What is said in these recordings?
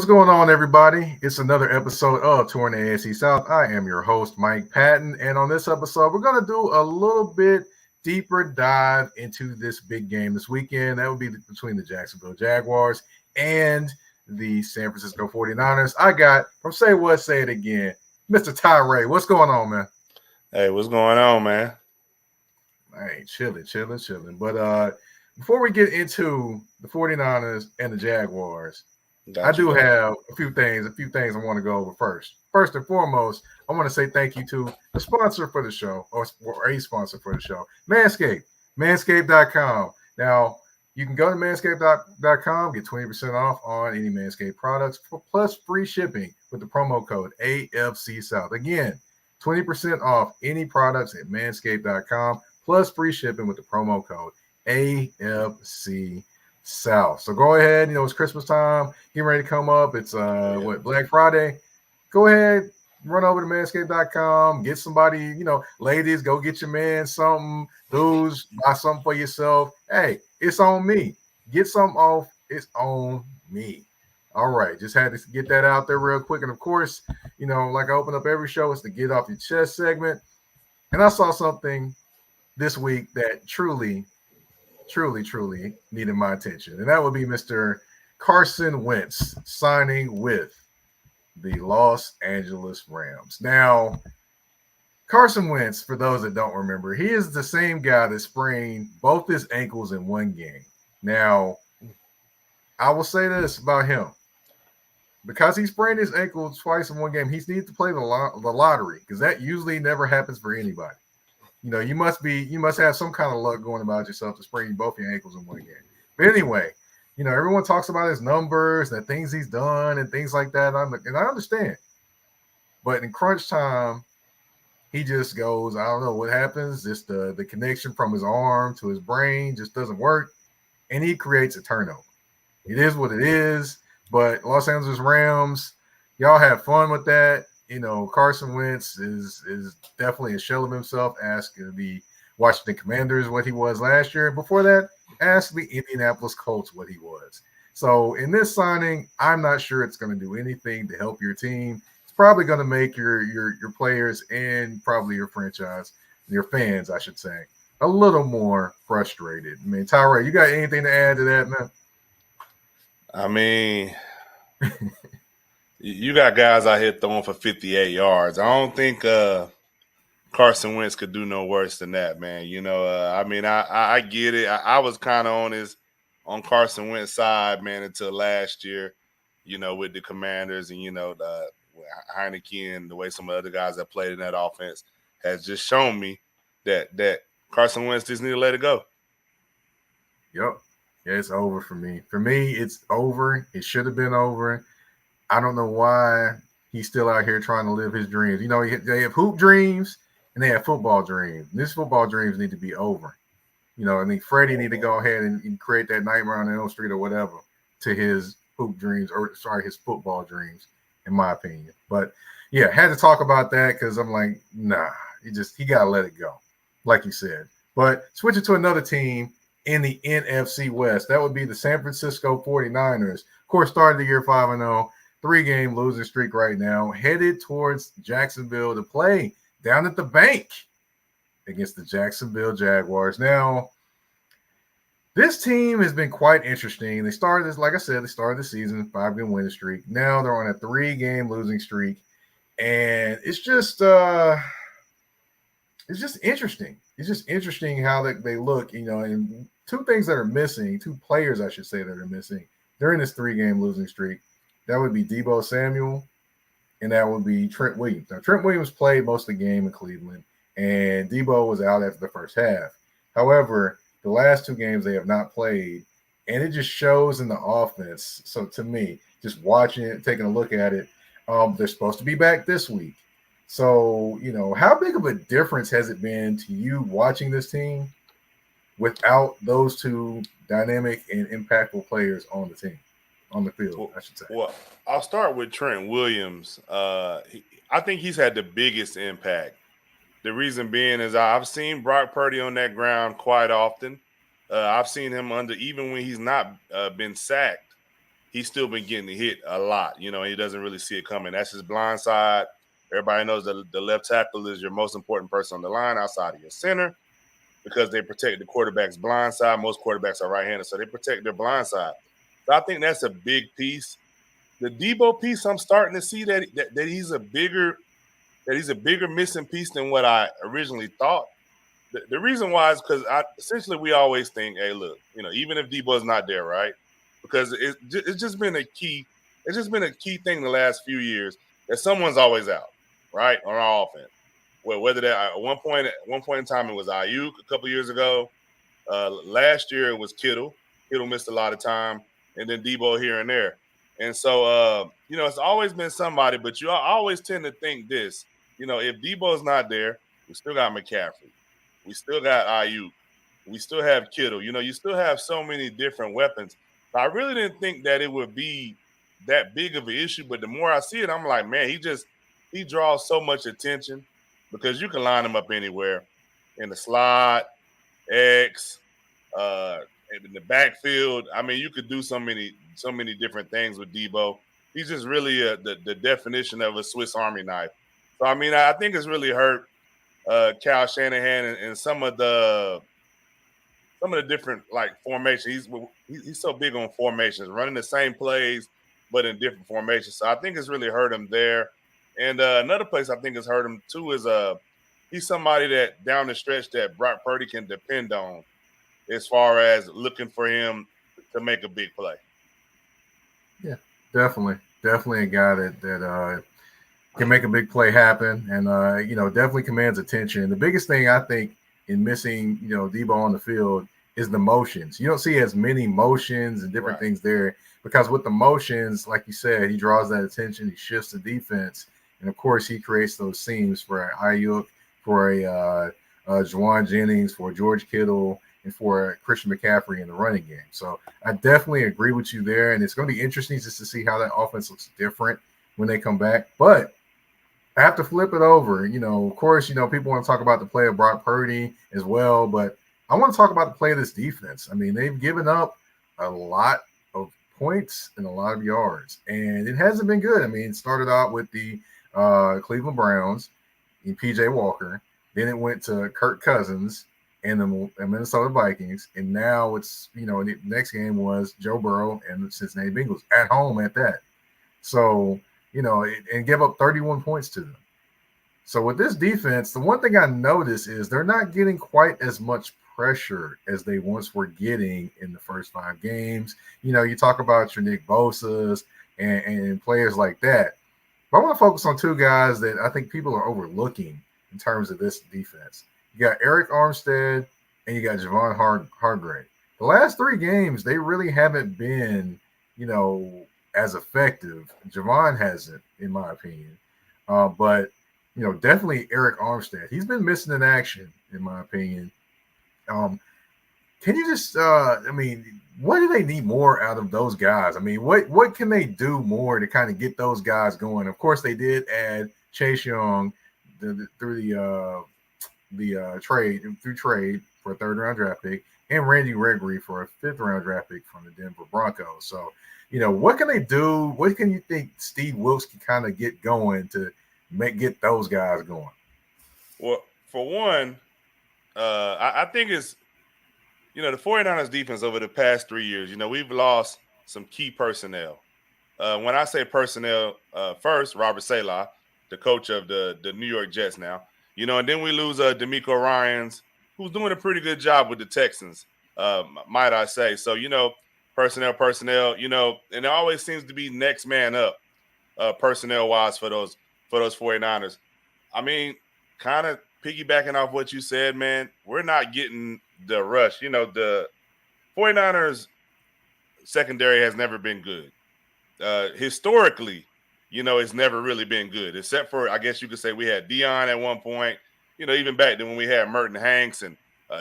What's going on, everybody? It's another episode of Touring the AFC South. I am your host, Mike Patton, and on this episode, we're going to do a little bit deeper dive into this big game this weekend. That would be between the Jacksonville Jaguars and the San Francisco 49ers. I got, from Say What, Say It Again, Mr. Tyree. What's going on, man? Hey, what's going on, man? Hey, chilling. But before we get into the 49ers and the Jaguars, I do have a few things I want to go over first. First and foremost, I want to say thank you to the sponsor for the show, or a sponsor for the show, Manscaped, manscaped.com. Now, you can go to manscaped.com, get 20% off on any Manscaped products, plus free shipping with the promo code AFC South. Again, 20% off any products at manscaped.com, plus free shipping with the promo code AFC South. So go ahead, it's Christmas time, getting ready to come up. It's Black Friday. Go ahead, run over to manscaped.com, get somebody, ladies, go get your man something, dudes, buy something for yourself. Hey, it's on me. Get something off, it's on me. All right, just had to get that out there real quick. And of course, like I open up every show, it's the Get Off Your Chest segment. And I saw something this week that truly needed my attention. And that would be Mr. Carson Wentz signing with the Los Angeles Rams. Now, Carson Wentz, for those that don't remember, he is the same guy that sprained both his ankles in one game. Now, I will say this about him. Because he sprained his ankle twice in one game, he needs to play the lottery, because that usually never happens for anybody. You must have some kind of luck going about yourself to sprain both your ankles in one game. But anyway, everyone talks about his numbers and the things he's done and things like that. And I understand. But in crunch time, he just goes, I don't know what happens. Just the connection from his arm to his brain just doesn't work. And he creates a turnover. It is what it is. But Los Angeles Rams, y'all have fun with that. Carson Wentz is definitely a shell of himself. Ask the Washington Commanders what he was last year. Before that, ask the Indianapolis Colts what he was. So in this signing, I'm not sure it's going to do anything to help your team. It's probably going to make your players and probably your franchise, your fans, I should say, a little more frustrated. I mean, Tyree, you got anything to add to that, man? I mean, you got guys out here throwing for 58 yards. I don't think Carson Wentz could do no worse than that, man. I get it. I was kind of on Carson Wentz's side, man, until last year, with the Commanders and, the Heineke and the way some of the other guys that played in that offense has just shown me that Carson Wentz just need to let it go. Yep. Yeah, it's over for me. For me, it's over. It should have been over. I don't know why he's still out here trying to live his dreams. They have hoop dreams and they have football dreams. And these football dreams need to be over. I think Freddie need to go ahead and create that Nightmare on Elm Street or whatever to his his football dreams, in my opinion. But yeah, had to talk about that because I'm like, nah, he got to let it go, like you said. But switching to another team in the NFC West, that would be the San Francisco 49ers. Of course, started the year 5-0. 3-game losing streak right now, headed towards Jacksonville to play down at the bank against the Jacksonville Jaguars. Now, this team has been quite interesting. They started the season 5-game winning streak. Now they're on a 3-game losing streak, and it's just interesting. It's just interesting how they look, and two things that are missing, two players, I should say, that are missing during this 3-game losing streak. That would be Deebo Samuel, and that would be Trent Williams. Now, Trent Williams played most of the game in Cleveland, and Deebo was out after the first half. However, the last 2 games they have not played, and it just shows in the offense. So to me, just watching it, taking a look at it, they're supposed to be back this week. So, how big of a difference has it been to you watching this team without those 2 dynamic and impactful players on the team? On the field, I should say. Well, I'll start with Trent Williams. I think he's had the biggest impact. The reason being is I've seen Brock Purdy on that ground quite often. I've seen him even when he's not been sacked. he's still been getting hit a lot, and he doesn't really see it coming. That's his blind side. Everybody knows that the left tackle is your most important person on the line outside of your center because they protect the quarterback's blind side. Most quarterbacks are right-handed, so they protect their blind side. So I think that's a big piece. The Debo piece, I'm starting to see that he's a bigger missing piece than what I originally thought. The reason why is because essentially we always think, hey, look, even if Debo's not there, right? Because it's just been a key. It's just been a key thing the last few years that someone's always out, right, on our offense. Well, whether that at one point in time it was Ayuk a couple years ago. Last year it was Kittle. Kittle missed a lot of time, and then Debo here and there. And so, it's always been somebody. But I always tend to think this. If Debo's not there, we still got McCaffrey. We still got Ayuk. We still have Kittle. You still have so many different weapons. So I really didn't think that it would be that big of an issue. But the more I see it, I'm like, man, he draws so much attention because you can line him up anywhere in the slot, X, in the backfield. I mean, you could do so many different things with Debo. He's just really the definition of a Swiss Army knife. So I mean, I think it's really hurt Kyle Shanahan and some of the different formations. He's so big on formations, running the same plays but in different formations. So I think it's really hurt him there. And another place I think has hurt him too is he's somebody that down the stretch that Brock Purdy can depend on as far as looking for him to make a big play. Yeah, definitely a guy that can make a big play happen, and definitely commands attention. The biggest thing I think in missing Debo on the field is the motions. You don't see as many motions and different things there because with the motions, like you said, he draws that attention. He shifts the defense, and of course, he creates those seams for Ayuk, for a Juwan Jennings, for George Kittle, and for Christian McCaffrey in the running game. So I definitely agree with you there, and it's going to be interesting just to see how that offense looks different when they come back. But I have to flip it over. Of course, people want to talk about the play of Brock Purdy as well, but I want to talk about the play of this defense. I mean, they've given up a lot of points and a lot of yards, and it hasn't been good. I mean, it started out with the Cleveland Browns and P.J. Walker. Then it went to Kirk Cousins and the Minnesota Vikings, and now it's, the next game was Joe Burrow and the Cincinnati Bengals at home at that. So, and give up 31 points to them. So with this defense, the one thing I notice is they're not getting quite as much pressure as they once were getting in the first 5 games. You talk about your Nick Bosa's and players like that. But I want to focus on 2 guys that I think people are overlooking in terms of this defense. You got Eric Armstead and you got Javon Hargrave. The last 3 games, they really haven't been, as effective. Javon hasn't, in my opinion. But, definitely Eric Armstead. He's been missing in action, in my opinion. Can you just, what do they need more out of those guys? I mean, what can they do more to kind of get those guys going? Of course, they did add Chase Young through the trade for a 3rd-round draft pick, and Randy Gregory for a 5th-round draft pick from the Denver Broncos. So, what can they do? What can you think Steve Wilks can kind of get going to get those guys going? Well, for one, I think it's, the 49ers defense over the past 3 years, we've lost some key personnel. When I say personnel, first, Robert Saleh, the coach of the New York Jets now, and then we lose DeMeco Ryans, who's doing a pretty good job with the Texans, might I say. So, personnel, and it always seems to be next man up personnel-wise for those 49ers. I mean, kind of piggybacking off what you said, man, we're not getting the rush. The 49ers secondary has never been good. Historically, it's never really been good, except for, I guess you could say we had Dion at one point, even back then when we had Merton Hanks and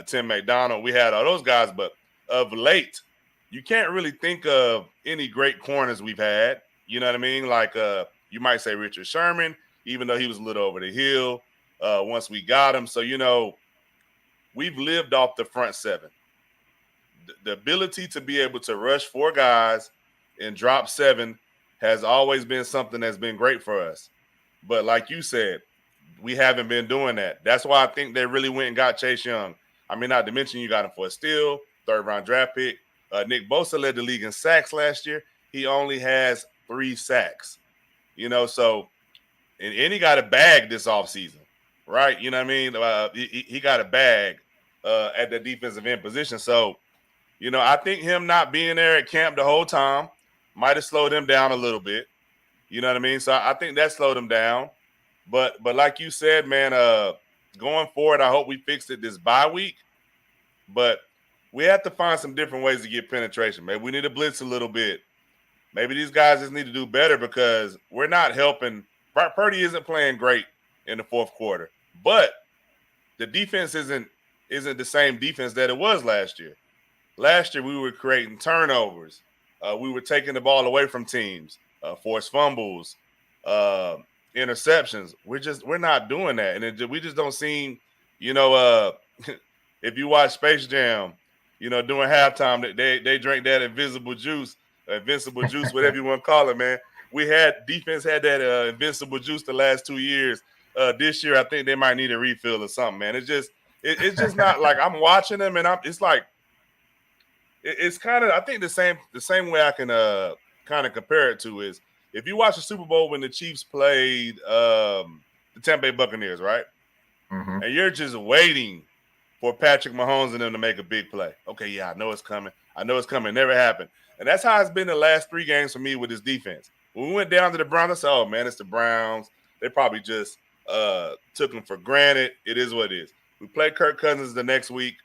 Tim McDonald, we had all those guys. But of late, you can't really think of any great corners we've had. You know what I mean? Like you might say Richard Sherman, even though he was a little over the hill once we got him. So, we've lived off the front 7. The ability to be able to rush 4 guys and drop 7 has always been something that's been great for us. But like you said, we haven't been doing that. That's why I think they really went and got Chase Young. I mean, not to mention you got him for a steal, 3rd-round draft pick. Nick Bosa led the league in sacks last year. He only has 3 sacks. So and he got a bag this offseason, right? You know what I mean? He got a bag at the defensive end position. So, I think him not being there at camp the whole time might have slowed him down a little bit. You know what I mean? So I think that slowed him down. But like you said, man, going forward, I hope we fixed it this bye week. But we have to find some different ways to get penetration. Maybe we need to blitz a little bit. Maybe these guys just need to do better because we're not helping. Purdy isn't playing great in the 4th quarter, but the defense isn't the same defense that it was last year. Last year we were creating turnovers. We were taking the ball away from teams, forced fumbles, interceptions. We're not doing that, and we just don't seem. If you watch Space Jam, during halftime, they drink that invincible juice, whatever you want to call it, man. Defense had that invincible juice the last 2 years. This year, I think they might need a refill or something, man. It's just not like I'm watching them, and it's like it's kind of. I think the same way I can kind of compare it to is if you watch the Super Bowl when the Chiefs played the Tampa Bay Buccaneers, right? Mm-hmm. And you're just waiting for Patrick Mahomes and them to make a big play. Okay, yeah, I know it's coming. Never happened. And that's how it's been the last 3 games for me with this defense. When we went down to the Browns, I said, oh, man, it's the Browns. They probably just took them for granted. It is what it is. We play Kirk Cousins the next week,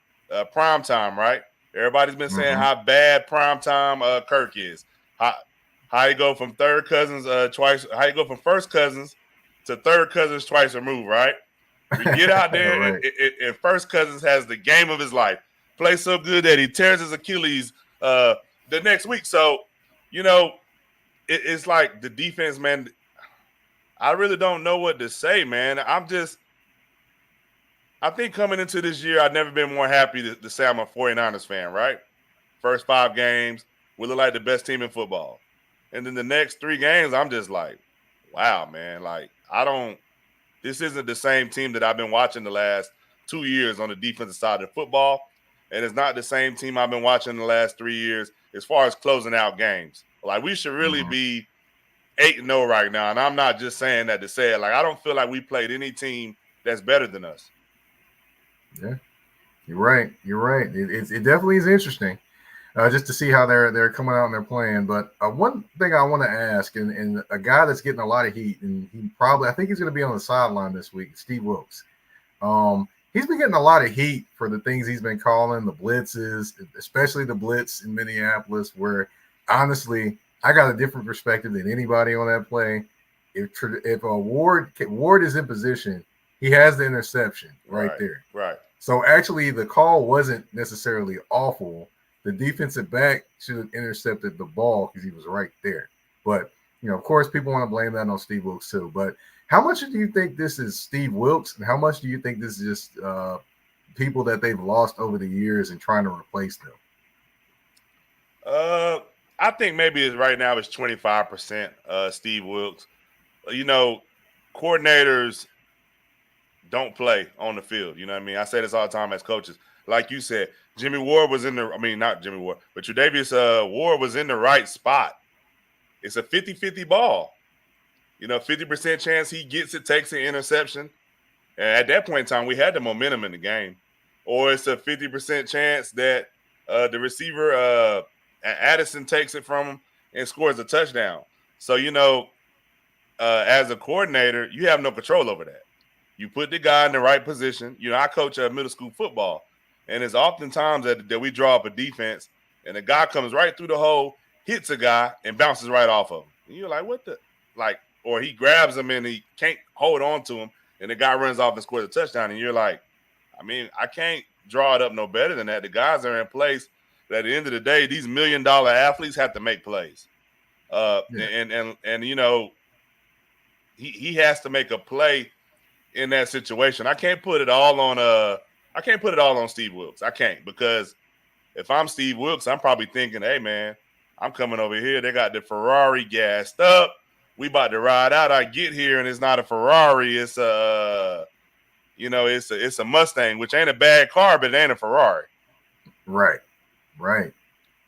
prime time, right? Everybody's been saying how bad prime time Kirk is. How you go from third cousins twice. How you go from first cousins to third cousins twice removed, right? We get out there Right. and first cousins has the game of his life. Plays so good that he tears his Achilles the next week. So, it's like the defense, man. I really don't know what to say, man. I think coming into this year, I've never been more happy to say I'm a 49ers fan, right? First 5 games, we look like the best team in football. And then the next 3 games, I'm just like, wow, man. Like, this isn't the same team that I've been watching the last 2 years on the defensive side of football. And it's not the same team I've been watching the last 3 years as far as closing out games. Like, we should really be 8-0 right now. And I'm not just saying that to say it. Like, I don't feel like we played any team that's better than us. Yeah, you're right. It definitely is interesting just to see how they're coming out and they're playing. But one thing I want to ask, and a guy that's getting a lot of heat, and I think he's going to be on the sideline this week, Steve Wilkes. He's been getting a lot of heat for the things he's been calling the blitzes, especially the blitz in Minneapolis, where honestly, I got a different perspective than anybody on that play. If Ward is in position, he has the interception right there. Right. So actually, the call wasn't necessarily awful. The defensive back should have intercepted the ball because he was right there. But, of course, people want to blame that on Steve Wilkes too. But how much do you think this is Steve Wilkes, and how much do you think this is just people that they've lost over the years and trying to replace them? I think maybe right now it's 25% Steve Wilkes. Coordinators don't play on the field. You know what I mean? I say this all the time as coaches. Like you said, Jimmy Ward was not Jimmy Ward, but Tre'Davious Ward was in the right spot. It's a 50-50 ball. 50% chance he gets it, takes an interception. And at that point in time, we had the momentum in the game. Or it's a 50% chance that the receiver, Addison, takes it from him and scores a touchdown. So, as a coordinator, you have no control over that. You put the guy in the right position. I coach middle school football, and it's oftentimes that we draw up a defense, and the guy comes right through the hole, hits a guy, and bounces right off of him. And you're like, what the? Like, or he grabs him and he can't hold on to him, and the guy runs off and scores a touchdown. And you're like, I can't draw it up no better than that. The guys are in place that at the end of the day, these $1 million athletes have to make plays. And he has to make a play in that situation. I can't put it all on Steve Wilkes. I can't, because if I'm Steve Wilkes, I'm probably thinking, hey man, I'm coming over here. They got the Ferrari gassed up. We about to ride out. I get here and it's not a Ferrari. It's it's a Mustang, which ain't a bad car, but it ain't a Ferrari. Right.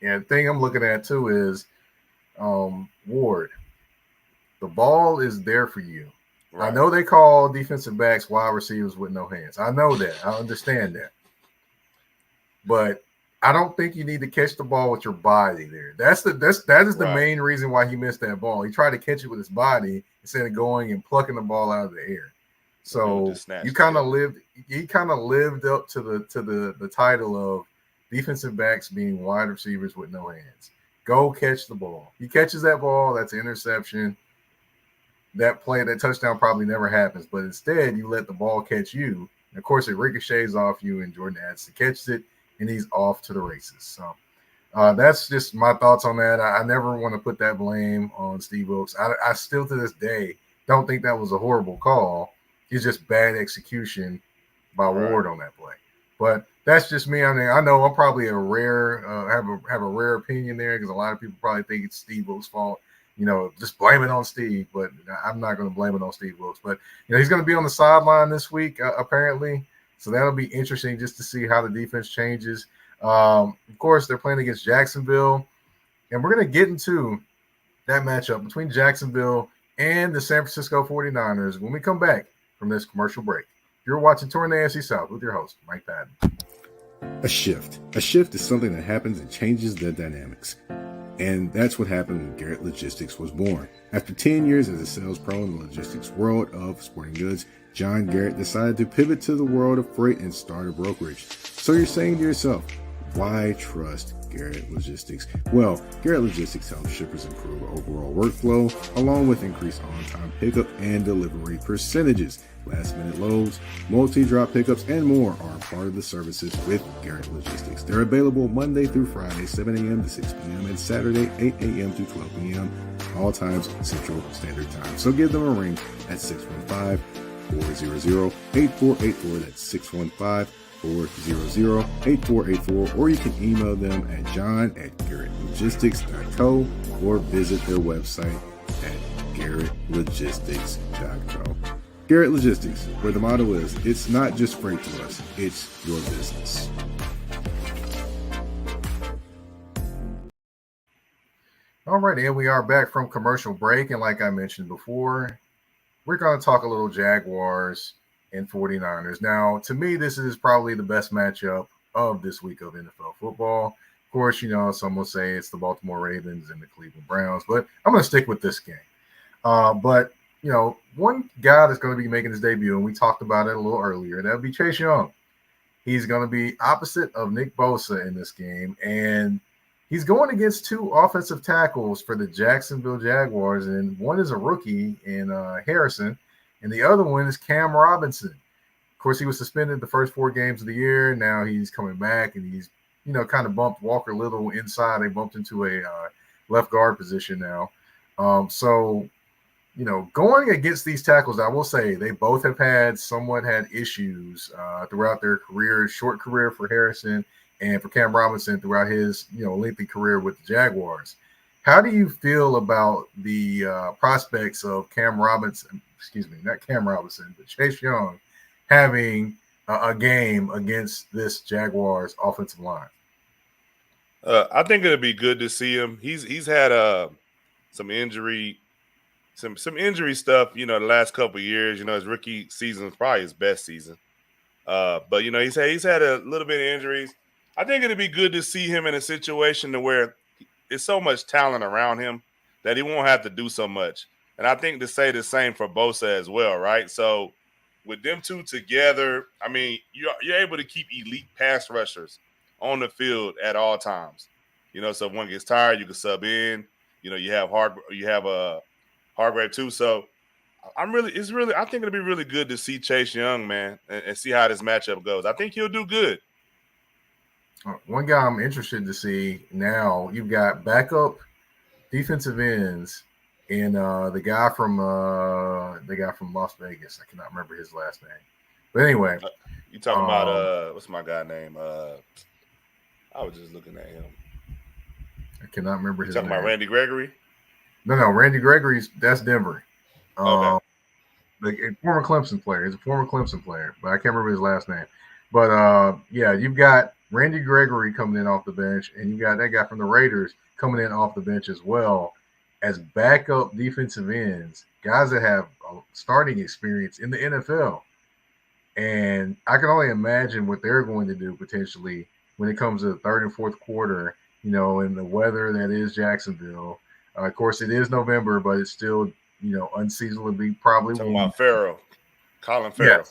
And the thing I'm looking at too is Ward. The ball is there for you. Right. I know they call defensive backs wide receivers with no hands. I know that. I understand that. But I don't think you need to catch the ball with your body there. That is the main reason why he missed that ball. He tried to catch it with his body instead of going and plucking the ball out of the air. So he kind of lived up to the title of defensive backs being wide receivers with no hands. Go catch the ball. He catches that ball, that's an interception. That touchdown probably never happens, but instead you let the ball catch you. And of course, it ricochets off you, and Jordan Addison catches it, and he's off to the races. So that's just my thoughts on that. I never want to put that blame on Steve Wilkes. I still to this day don't think that was a horrible call. It's just bad execution by Ward on that play. But that's just me. I mean, I know I'm probably have a rare opinion there because a lot of people probably think it's Steve Wilkes' fault. Just blame it on Steve, but I'm not going to blame it on Steve Wilkes. But he's going to be on the sideline this week apparently, so that'll be interesting just to see how the defense changes. Of course, they're playing against Jacksonville, and we're going to get into that matchup between Jacksonville and the San Francisco 49ers when we come back from this commercial break. You're watching Touring the AFC South with your host, Mike Patton. A shift. A shift is something that happens and changes the dynamics. And that's what happened when Garrett Logistics was born. After 10 years as a sales pro in the logistics world of sporting goods, John Garrett decided to pivot to the world of freight and start a brokerage. So you're saying to yourself, why trust Garrett Logistics? Well, Garrett Logistics helps shippers improve overall workflow, along with increased on-time pickup and delivery percentages. Last-minute loads, multi-drop pickups, and more are part of the services with Garrett Logistics. They're available Monday through Friday, 7 a.m. to 6 p.m., and Saturday, 8 a.m. to 12 p.m., all times Central Standard Time. So give them a ring at 615-400-8484. That's 615-400-8484, or you can email them at john@garrettlogistics.co or visit their website at garrettlogistics.co. Garrett Logistics, where the motto is, it's not just freight to us, it's your business. All right, and we are back from commercial break, and like I mentioned before, we're going to talk a little Jaguars and 49ers. Now, to me, this is probably the best matchup of this week of NFL football. Of course, some will say it's the Baltimore Ravens and the Cleveland Browns, but I'm going to stick with this game. But one guy that's going to be making his debut, and we talked about it a little earlier, that would be Chase Young. He's going to be opposite of Nick Bosa in this game, and he's going against two offensive tackles for the Jacksonville Jaguars, and one is a rookie in Harrison, and the other one is Cam Robinson. Of course, he was suspended the first 4 games of the year. Now he's coming back, and he's, kind of bumped Walker Little inside. They bumped into a left guard position now. Going against these tackles, I will say they both have had issues throughout their career, short career for Harrison and for Cam Robinson throughout his, lengthy career with the Jaguars. How do you feel about the prospects of not Cam Robinson, but Chase Young having a game against this Jaguars offensive line? I think it'll be good to see him. He's had some injury stuff, the last couple of years. His rookie season was probably his best season. But he's had a little bit of injuries. I think it'd be good to see him in a situation to where there's so much talent around him that he won't have to do so much. And I think to say the same for Bosa as well, right? So with them two together, I mean, you're able to keep elite pass rushers on the field at all times. So if one gets tired, you can sub in. You have Hargrave too. So I think it'll be really good to see Chase Young, man, and see how this matchup goes. I think he'll do good. One guy I'm interested to see now, you've got backup defensive ends and the guy from Las Vegas. I cannot remember his last name. But anyway. You talking about what's my guy name? I was just looking at him. I cannot remember You his talking name. about Randy Gregory? No, Randy Gregory's that's Denver. Okay. A former Clemson player. He's a former Clemson player, but I can't remember his last name. But yeah, you've got Randy Gregory coming in off the bench, and you got that guy from the Raiders coming in off the bench as well as backup defensive ends, guys that have starting experience in the NFL. And I can only imagine what they're going to do potentially when it comes to the third and fourth quarter, in the weather that is Jacksonville. Of course, it is November, but it's still, unseasonably probably Talking warm. about Farrell, Colin Farrell.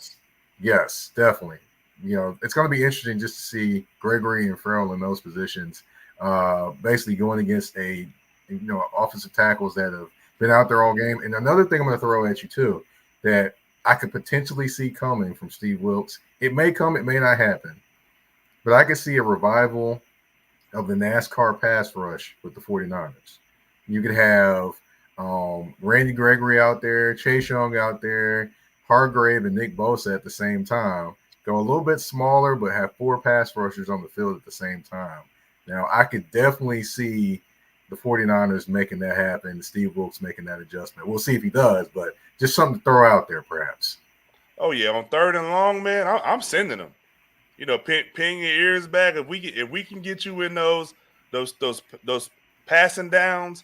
Yes, definitely. It's going to be interesting just to see Gregory and Farrell in those positions, basically going against offensive tackles that have been out there all game. And another thing I'm going to throw at you too, that I could potentially see coming from Steve Wilkes. It may come, it may not happen, but I could see a revival of the NASCAR pass rush with the 49ers. You could have Randy Gregory out there, Chase Young out there, Hargrave and Nick Bosa at the same time. Go a little bit smaller, but have 4 pass rushers on the field at the same time. Now, I could definitely see the 49ers making that happen, Steve Wilkes making that adjustment. We'll see if he does, but just something to throw out there, perhaps. Oh yeah, on third and long, man, I'm sending them. Ping your ears back. If we can get you in those passing downs,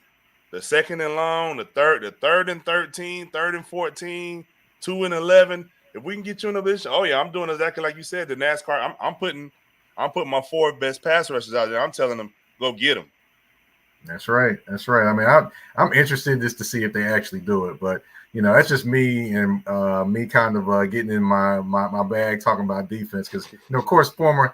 the second and long, the third and 13, third and 14, 2 and 11. If we can get you in a position, oh yeah, I'm doing exactly like you said. The NASCAR, I'm putting my 4 best pass rushers out there. I'm telling them go get them. That's right. I mean, I'm interested just to see if they actually do it, but that's just me and me kind of getting in my bag talking about defense because of course former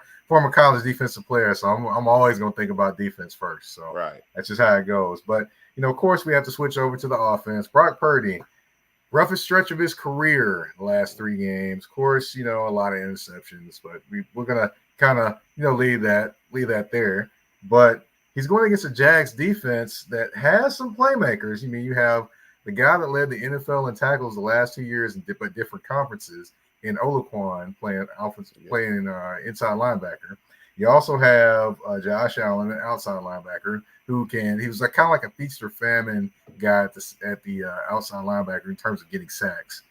college defensive player, so I'm always going to think about defense first. So right, that's just how it goes. But of course we have to switch over to the offense. Brock Purdy, roughest stretch of his career, the last 3 games. Of course, a lot of interceptions, but we're gonna kind of leave that there. But he's going against a Jags defense that has some playmakers. You have the guy that led the NFL in tackles the last 2 years in different conferences in Olaquan playing inside linebacker. You also have Josh Allen, an outside linebacker, he was kind of like a feast or famine guy at the outside linebacker in terms of getting sacks.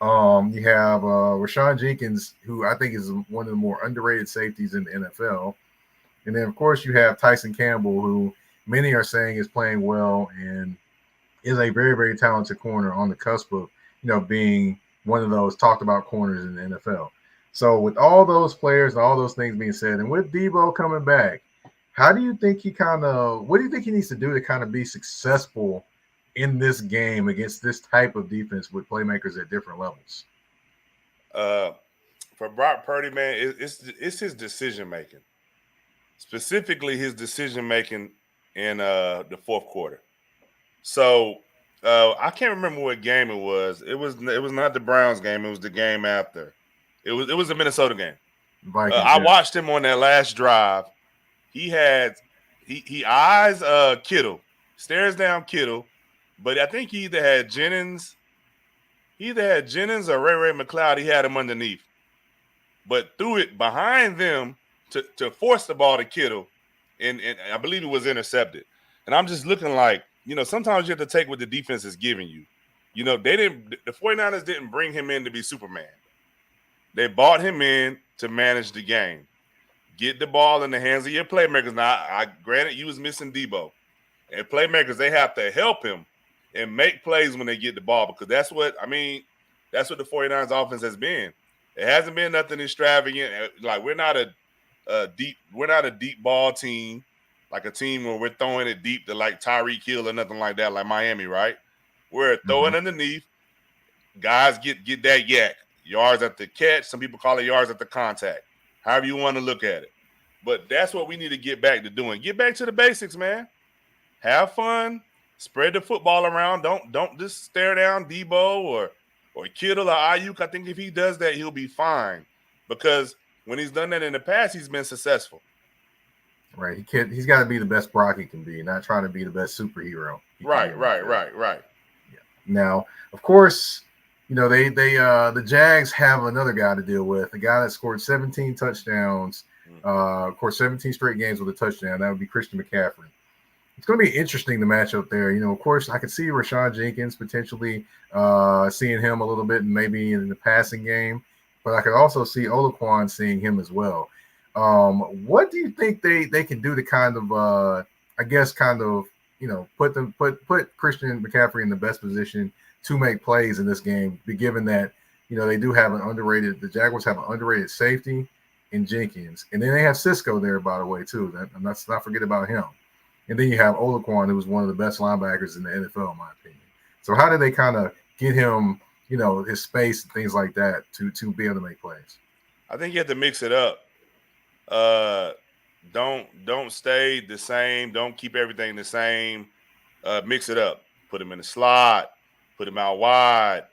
You have Rashawn Jenkins, who I think is one of the more underrated safeties in the NFL. And then, of course, you have Tyson Campbell, who many are saying is playing well and is a very, very talented corner on the cusp of, being one of those talked about corners in the NFL. So with all those players and all those things being said, and with Debo coming back, what do you think he needs to do to kind of be successful in this game against this type of defense with playmakers at different levels? For Brock Purdy, man, it's his decision making. Specifically his decision making in the fourth quarter. So I can't remember what game it was. It was not the Browns game. It was the game after. It was the Minnesota game. Vikings, I watched him on that last drive. He eyes Kittle, stares down Kittle, but I think he either had Jennings or Ray McLeod. He had him underneath, but threw it behind them to force the ball to Kittle, and I believe it was intercepted. And I'm just looking like, sometimes you have to take what the defense is giving you. The 49ers didn't bring him in to be Superman. They bought him in to manage the game. Get the ball in the hands of your playmakers. Now, I granted you was missing Debo. And playmakers, they have to help him and make plays when they get the ball, because that's what the 49ers offense has been. It hasn't been nothing extravagant. Like, we're not a deep ball team, like a team where we're throwing it deep to like Tyreek Hill or nothing like that, like Miami, right? We're throwing underneath. Guys get that yak. Yards at the catch. Some people call it yards at the contact. However you want to look at it. But that's what we need to get back to doing. Get back to the basics, man. Have fun. Spread the football around. Don't just stare down Debo or Kittle or Ayuk. I think if he does that, he'll be fine. Because when he's done that in the past, he's been successful. Right. He's got to be the best Brock he can be, not trying to be the best superhero. Right. Yeah. Now, of course, the Jags have another guy to deal with, a guy that scored 17 touchdowns, of course, 17 straight games with a touchdown. That would be Christian McCaffrey. it's going to be interesting the matchup there. Of course, I could see Rashawn Jenkins potentially seeing him a little bit, maybe in the passing game, but I could also see Olaquan seeing him as well. What do you think they can do to kind of, put Christian McCaffrey in the best position to make plays in this game, given that they do have the Jaguars have an underrated safety in Jenkins, and then they have Cisco there, by the way, too. Let's not forget about him. And then you have Olaquan, who was one of the best linebackers in the NFL, in my opinion. So how do they kind of get him, his space and things like that to be able to make plays? I think you have to mix it up. Don't stay the same. Don't keep everything the same. Mix it up. Put him in the slot. Put him out wide.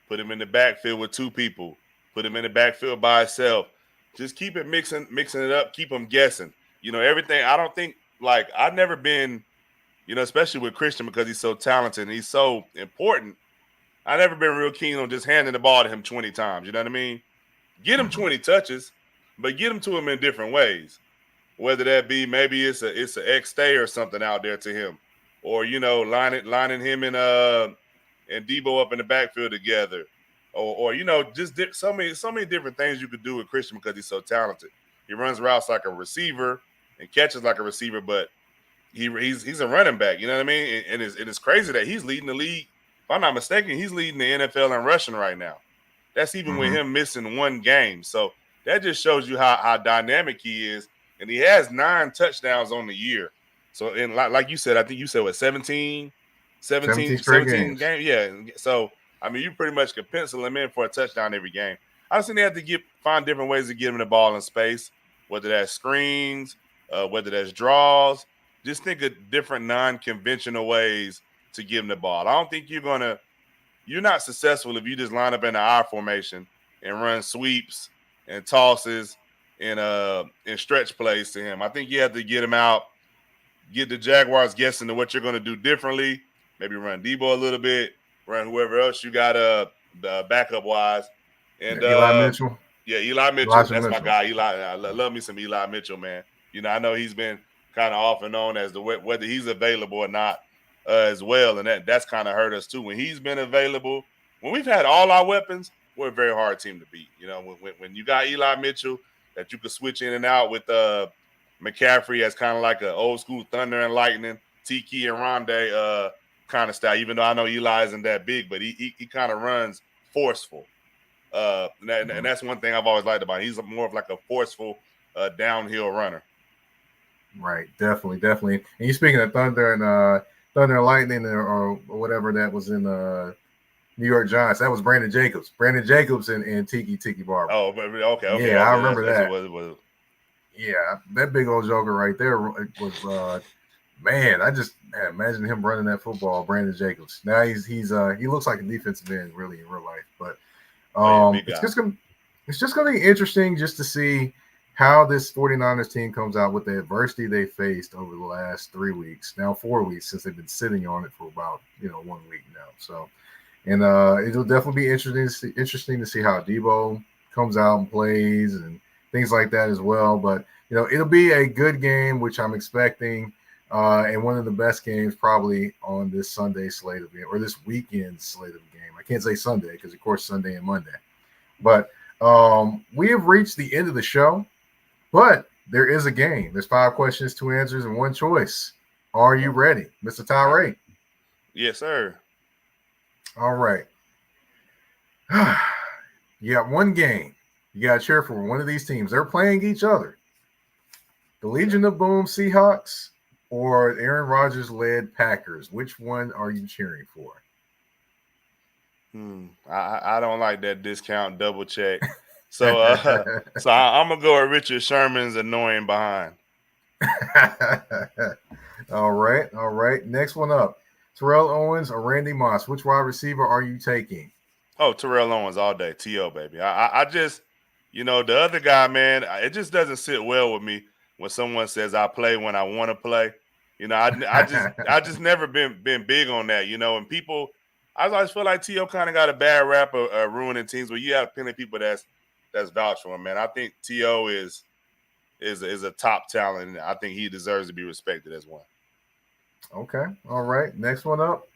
Put him in the backfield with two people. Put him in the backfield by himself. Just keep it mixing it up. Keep him guessing. Everything. I don't think, I've never been, especially with Christian, because he's so talented and he's so important. I've never been real keen on just handing the ball to him 20 times. You know what I mean? Get him 20 touches, but get him to him in different ways. Whether that be maybe it's an X stay or something out there to him, or lining him and Debo up in the backfield together, or just so many different things you could do with Christian because he's so talented. He runs routes like a receiver and catches like a receiver, but he's a running back. You know what I mean? And it's crazy that he's leading the league. If I'm not mistaken, he's leading the NFL in rushing right now. That's even with him missing one game. So that just shows you how dynamic he is. And he has 9 touchdowns on the year. So, and like you said, I think you said, what, 17 games? Yeah. So, I mean, you pretty much could pencil him in for a touchdown every game. I just think they have to find different ways to get him the ball in space, whether that's screens, whether that's draws. Just think of different non-conventional ways to give him the ball. I don't think you're not successful if you just line up in the I formation and run sweeps and tosses and stretch plays to him. I think you have to get him out, get the Jaguars guessing to what you're going to do differently. Maybe run Debo a little bit, run whoever else you got backup wise. And Eli Mitchell. Yeah, Eli Mitchell. Elijah That's Mitchell. my guy. Eli. I love me some Eli Mitchell, man. I know he's been kind of off and on as to whether he's available or not as well. And that's kind of hurt us too. When he's been available, when we've had all our weapons, we're a very hard team to beat. When you got Eli Mitchell that you could switch in and out with McCaffrey as kind of like an old school thunder and lightning, Tiki and Rondé kind of style, even though I know Eli isn't that big, but he kind of runs forceful. And that's one thing I've always liked about him. He's more of like a forceful downhill runner. Right, definitely. And you speaking of thunder and lightning or whatever that was in New York Giants, that was Brandon Jacobs. And Tiki Barber. Oh, okay. Yeah, I remember that. What it was. Yeah, that big old joker right there was man. I just imagine him running that football, Brandon Jacobs. Now he looks like a defensive end really in real life, but it's just gonna be interesting just to see how this 49ers team comes out with the adversity they faced over the last 3 weeks, now 4 weeks, since they've been sitting on it for about 1 week now. So, and it'll definitely be interesting to see how Debo comes out and plays and things like that as well. But it'll be a good game, which I'm expecting, and one of the best games probably on this Sunday slate of game or this weekend slate of game. I can't say Sunday because of course Sunday and Monday, but we have reached the end of the show. But there is a game. There's 5 questions, 2 answers, and 1 choice. Are you ready, Mr. Tyree? Yes, sir. All right. You got 1 game. You got to cheer for one of these teams. They're playing each other. The Legion of Boom Seahawks or Aaron Rodgers-led Packers. Which one are you cheering for? I don't like that discount double check. So I'm gonna go with Richard Sherman's annoying behind. All right. Next one up. Terrell Owens or Randy Moss. Which wide receiver are you taking? Oh, Terrell Owens all day. T.O., baby. I just, the other guy, man, it just doesn't sit well with me when someone says I play when I want to play. I just never been big on that, and people, I always feel like T.O. kind of got a bad rap of ruining teams, but you have plenty of people that's vouched for him, man. I think T.O. is a top talent, and I think he deserves to be respected as one. Okay. All right. Next one up.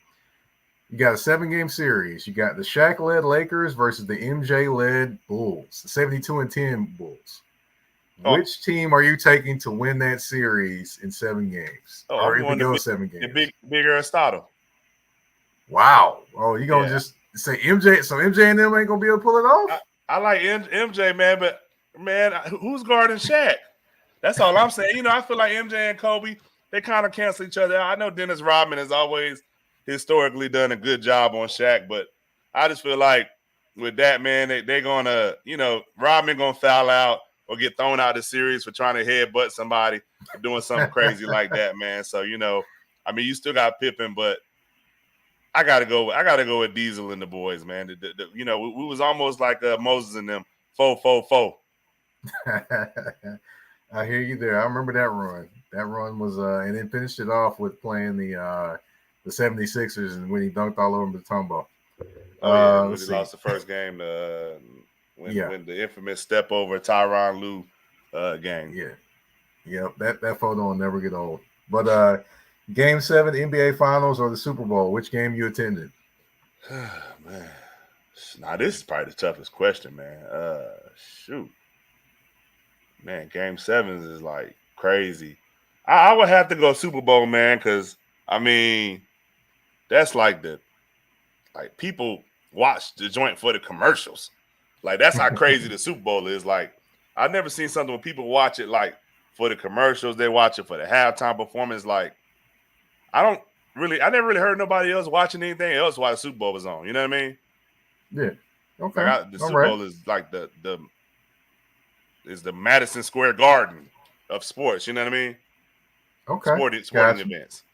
You got a 7-game series. You got the Shaq-led Lakers versus the MJ-led Bulls, the 72-10 Bulls. Oh, Which team are you taking to win that series in 7 games? Or I'm if it going to goes 7 the games? big Aristotle. Wow. Oh, you going to Yeah. just say MJ? So MJ and them ain't going to be able to pull it off? I like MJ, man, but man, who's guarding Shaq? That's all I'm saying. I feel like MJ and Kobe, they kind of cancel each other out. I know Dennis Rodman has always historically done a good job on Shaq, but I just feel like with that, man, they're going to, Rodman going to foul out or get thrown out of the series for trying to headbutt somebody or doing something crazy like that, man. So, I mean, you still got Pippen, but I gotta go with Diesel and the boys, man. We was almost like Moses and them. Four. I hear you there. I remember that run. That run was and then finished it off with playing the 76ers and when he dunked all over Mutombo. Oh yeah, when Let's he see. lost the first game, Yeah. when the infamous step over Tyronn Lue game. Yeah. Yep. That photo will never get old. But Game 7, NBA Finals or the Super Bowl, which game you attended? Man, now this is probably the toughest question, man. Shoot, man, Game 7s is like crazy. I would have to go Super Bowl, man, because I mean that's like people watch the joint for the commercials. Like that's how crazy the Super Bowl is. Like I've never seen something where people watch it like for the commercials. They watch it for the halftime performance. Like I never really heard nobody else watching anything else while the Super Bowl was on. You know what I mean? Yeah. Okay. Like the All Super right. Bowl is like the Madison Square Garden of sports. You know what I mean? Okay. Sporting Gotcha. events.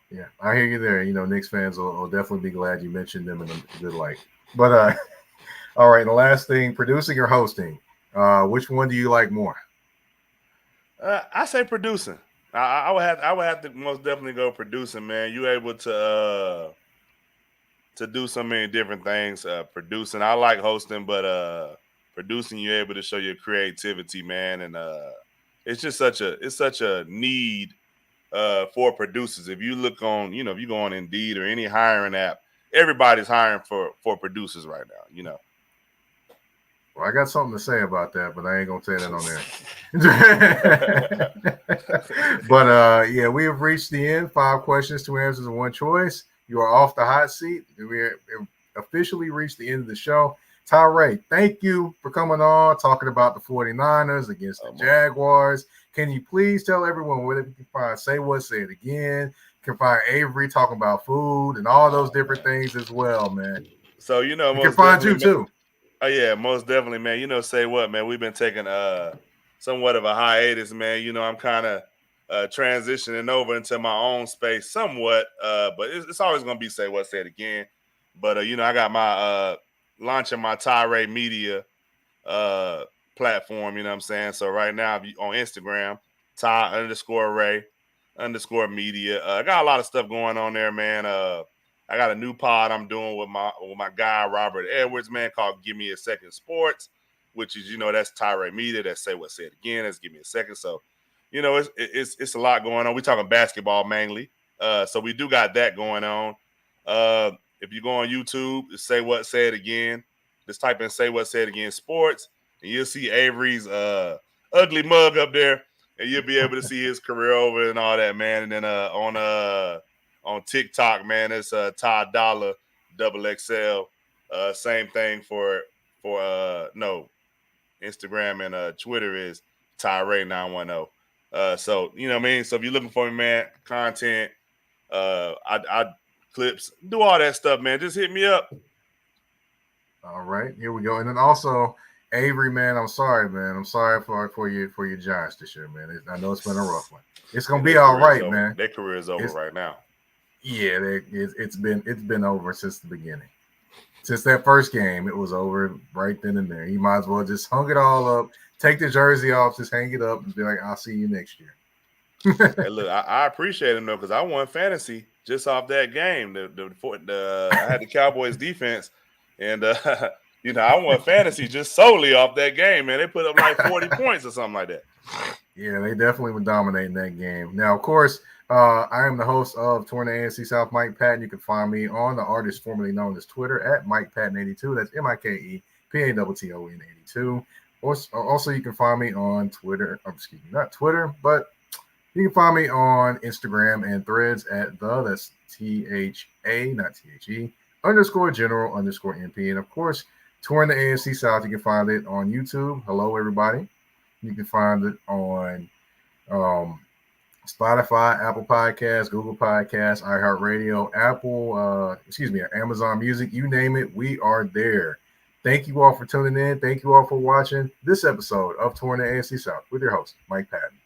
Yeah, I hear you there. Knicks fans will definitely be glad you mentioned them in a good light. But all right, and the last thing, producing or hosting, which one do you like more? I say producing. I would have to most definitely go producing, man. You able to do so many different things. Producing, I like hosting, but producing, you're able to show your creativity, man, and it's just such a need for producers. If you look on, if you go on Indeed or any hiring app, everybody's hiring for producers right now. Well, I got something to say about that, but I ain't gonna say that on there. But yeah, we have reached the end. 5 questions, 2 answers, and 1 choice. You are off the hot seat. We have officially reached the end of the show. Tyree, thank you for coming on, talking about the 49ers against the Jaguars. Can you please tell everyone where you can find Say What, Say It Again? You can find Avery talking about food and all those different things as well, man. So we can find you too. Oh yeah, most definitely, man. Say what, man. We've been taking somewhat of a hiatus, man. I'm kind of transitioning over into my own space somewhat, but it's always gonna be Say What, Say It Again. But I got my launching my Tyree Media platform. You know what I'm saying? So right now, if you on Instagram, Ty_Ray_media. I got a lot of stuff going on there, man. I got a new pod I'm doing with my guy Robert Edwards, man, called Give Me a Second Sports, which is that's Tyree Media. That's Say What, Say It Again. That's Give Me a Second. So, it's a lot going on. We're talking basketball mainly. So we do got that going on. If you go on YouTube, it's Say What, Say It Again. Just type in Say What, Say It Again Sports, and you'll see Avery's ugly mug up there, and you'll be able to see his career over and all that, man. And then on TikTok, man, it's Ty Dollar XXL. Same thing for Instagram and Twitter is Tyree 910. So you know what I mean. So if you're looking for me, man, content, I clips, do all that stuff, man. Just hit me up. All right, here we go. And then also, Avery, man, I'm sorry, man. I'm sorry for your Giants this year, man. I know it's been a rough one. It's gonna be all right, man. Their career is over right now. Yeah, it's been over since the beginning. Since that first game, it was over right then and there. You might as well just hung it all up, take the jersey off, just hang it up, and be like, "I'll see you next year." Hey, look, I appreciate him though, because I won fantasy just off that game. I had the Cowboys defense, and I won fantasy just solely off that game. Man, they put up like 40 points or something like that. Yeah, they definitely would dominate in that game. Now, of course, I am the host of Torn the AFC South, Mike Patton. You can find me on the artist formerly known as Twitter at Mike Patton82. That's MikePatton82. Also, you can find me on Twitter. Excuse me, not Twitter, but you can find me on Instagram and Threads at that's THA, not THE, _general_MP. And of course, Touring the AFC South, you can find it on YouTube. Hello, everybody. You can find it on Spotify, Apple Podcasts, Google Podcasts, iHeartRadio, Amazon Music, you name it, we are there. Thank you all for tuning in. Thank you all for watching this episode of Touring the AFC South with your host, Mike Patton.